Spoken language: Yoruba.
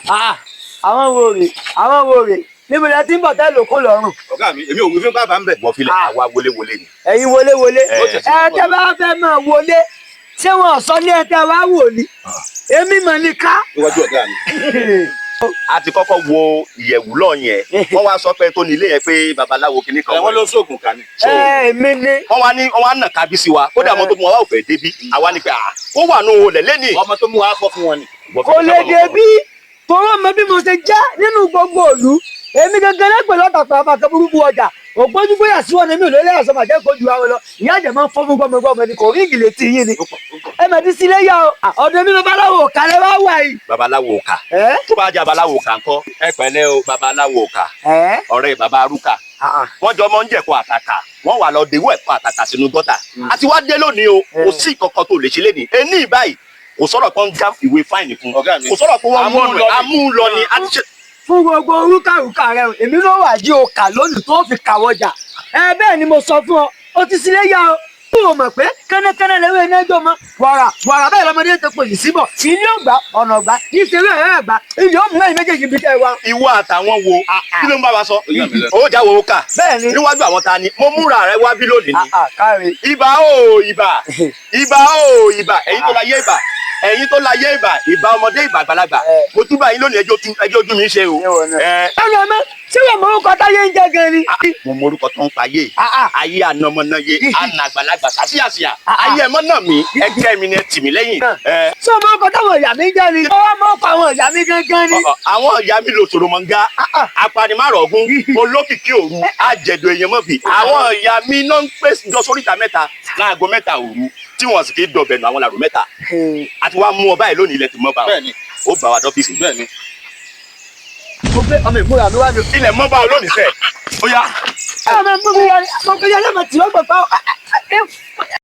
àwọn wo rè níbo ni ẹ ti ń bọ̀ tẹ́ lóko lọ́rùn. ọ̀gá mi èmi ò wí fún bàbá ń bẹ̀. wọ́n filẹ̀ àwa wọléwọlé ni. ẹ̀yin wọléwọlé ẹ tẹ́ bá fẹ́ máa wọlé ṣé wọn sọ ní ẹ tẹ́ wá wò ni èmi mọ̀ ní ká. níwájú ọ̀gá mi. a ti kọ́kọ́ wo ìyẹ̀wù lọ yẹn wọ́n wá sọ pé tó ní ilé yẹn pé babaláwo kìíní kan. wọ́n ló sóògùn kan ni. èmi ni. wọ́n wá nà kábíyèsí wa kódà ọmọ tó mú wa wá ò fẹ́ débi àwa ni pé ó wà nù olè lẹ́nìí. ọmọ tó mú wa kọ́ fún wọn ni. kò lè débi torí ọmọ bí mo ṣe jẹ́ nínú gbogbo òlu èmi gangan lẹ́gbẹ̀ẹ́ lọ́tàpá àmàkà burúkú ọjà ògbójú bóyá sí wọn ni mi ò lórí àṣọ màjẹ́ kojú àwọn lọ ìyá àjẹ́ máa ń fọ́ fún gbọmọgbọmọ ni kò rí ìgìlẹ̀ tí yín ni ẹ mà ti sílé yá o ọ̀dọ̀ mi babaláwo òkà lẹ wá wà yìí. babaláwo òkà tó bá jẹ́ babaláwo òkà ńkọ́ ẹ pẹ̀lẹ́ o babaláwo òkà ọ̀rẹ́ baba arúkà wọ́n jọ mọ́ ń jẹ̀kọ́ àtàkà wọ́n wà lọ dèwọ́ ẹ̀kọ́ àtàkà sínú gọ́tà àti wá dé lónìí o kò sí ìkọ̀kọ̀ tó lè ṣe lénìí ení báyìí kò sọ̀rọ̀ kan já ìwé fáìnì fún kò sọ̀rọ̀ pé wọ́n mú lọ ni fún gbogbo orúkàrúkà rẹ èmi ló wà jí òkà lónìí tó fi kàwọjà bẹ́ẹ̀ ni mo sọ fún ọ ó ti sílé yá o kí o mọ̀ pé kẹ́nẹ́kẹ́nẹ́ lẹ́wọ́ iná ẹjọ́ mọ́ wàrà bẹ́ẹ̀ lọ́mọdé tó pè yìí síbọ̀ ilé ògbà ọ̀nà ọ̀gbà ìṣeré ẹ̀rẹ́ ẹ̀gbà ilé ó mú ẹ̀yìn méjèèjì bí tẹ́ wa. ìwọ àtàwọn wo kí ló ń bá wa sọ ó já wo ká níwájú àwọn ta ni mo múra rẹ wá bí lónìí ni. ibà o ibà ẹ̀yin tó la yé ibà ẹ̀yin tó la yé ìbà ọmọdé ìbà àgbàlagbà mo túbà yín lónìí ẹjọ́ ojú mi ṣe o. ẹ̀rọ mi ṣé wọ́n mọ orúkọ táyé ń jẹ́ gan ni. mo mọ orúkọ tó ń pa yé ayé ànàmọ́nàyé àna àgbàlagbà sàṣìyàṣìyà ayé ẹ̀mọ́ náà mi ẹgbẹ́ mi ni tì mí lẹ́yìn. ṣé o mọ orúkọ táwọn ìyá mi ń jẹ́ ni. ọwọ́ mọ ọkọ àwọn ìyá mi gangan ni. àwọn ìyá mi lò sòrò mọ̀ngá apanimárọ̀gún olókìkí òru àjẹ̀dọ̀ èèyàn mọ̀ bí. àwọn ìyá mi náà ń pè jọ sóríta mẹ́ta láago mẹ́ta òru tí wọ́n sì kì í dọ̀bẹ̀nù àwọn làrú mẹ́ta àti wàá mú ọ báyìí lónìí ilẹ̀ tí mo bá ọ ó bá wa dọ́fíìsì. mo gbé ọmọ ìmúra mi wá ní. ilẹ̀ mọ́ bá ọ lónìí sẹ́ẹ̀ ó yá. ọmọ ìmúra mi wá ní. mo gbé yẹn lọ́mọ tí ó gbọ̀ fáwọn.